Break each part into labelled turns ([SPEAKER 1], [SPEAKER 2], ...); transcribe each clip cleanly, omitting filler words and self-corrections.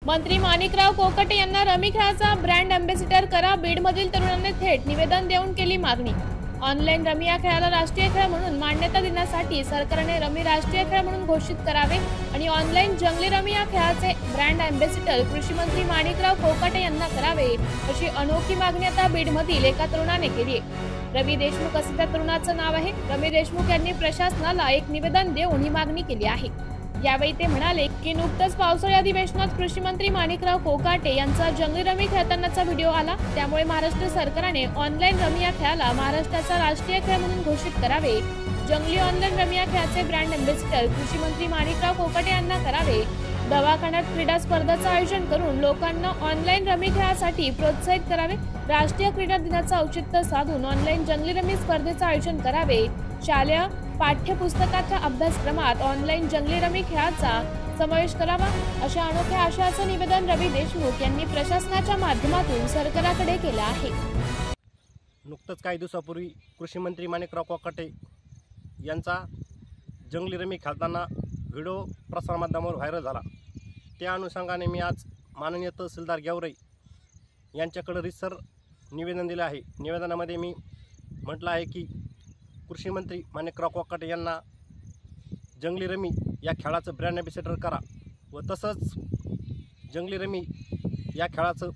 [SPEAKER 1] मंत्री माणिकराव कोकाटे यांना रमी खेळाचा ब्रँड अँबॅसिडर करा. बीडमधील तरुणांनी थेट निवेदन देऊन केली मागणी. ऑनलाईन रमी या खेळाला राष्ट्रीय खेळ म्हणून मान्यता देण्यासाठी सरकारने रमी राष्ट्रीय खेळ म्हणून घोषित करावे आणि ऑनलाईन जंगली रमी या खेळाचे ब्रँड अँबॅसिडर कृषी मंत्री माणिकराव कोकाटे यांना करावे, अशी अनोखी मागणी आता बीडमधील एका तरुणाने केली आहे. रवी देशमुख असे त्या तरुणाचं नाव आहे. रवी देशमुख यांनी प्रशासनाला एक निवेदन देऊन ही मागणी केली आहे. यावेळी ते म्हणाले की नुकतंच पावसाळी अधिवेशनात कृषी मंत्री माणिकराव कोकाटे यांचा जंगली रमी खेळतानाचा व्हिडिओ आला. त्यामुळे महाराष्ट्र सरकारने ऑनलाईन रमी या खेळाला महाराष्ट्राचा राष्ट्रीय खेळ म्हणून घोषित करावे. जंगली ऑनलाईन रमी या खेळाचे ब्रँड अँबॅसिडर कृषी मंत्री माणिकराव कोकाटे यांना करावे. दवाखान्यात क्रीडा स्पर्धांचं आयोजन करून लोकांना ऑनलाईन रमी खेळासाठी प्रोत्साहित करावे. राष्ट्रीय क्रीडा दिनाचं औचित्य साधून ऑनलाईन जंगली रमी स्पर्धेचं आयोजन करावे. शालेय पाठ्यपुस्तकाच्या अभ्यासक्रमात ऑनलाईन जंगली रमी खेळाचा समावेश करावा, अशा अनोख्या आशयाचं निवेदन रवी देशमुख यांनी प्रशासनाच्या माध्यमातून सरकारकडे केलं आहे.
[SPEAKER 2] नुकतंच काही दिवसापूर्वी कृषी मंत्री माणिकराव कोकाटे यांचा जंगली रमी खेळताना व्हिडिओ प्रसारमाध्यमावर व्हायरल झाला. त्या अनुषंगाने मी आज माननीय तहसीलदार गेवराई यांच्याकडे रितसर निवेदन दिलं आहे. निवेदनामध्ये मी म्हटलं आहे की कृषी मंत्री माणिकराव कोकाटे यांना जंगली रमी या खेळाचं ब्रँड अँबॅसिडर करा व तसंच जंगली रमी या खेळाचं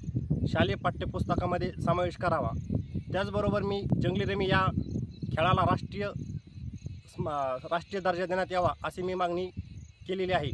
[SPEAKER 2] शालेय पाठ्यपुस्तकामध्ये समावेश करावा. त्याचबरोबर मी जंगली रमी या खेळाला राष्ट्रीय दर्जा देण्यात यावा अशी मी मागणी केलेली आहे.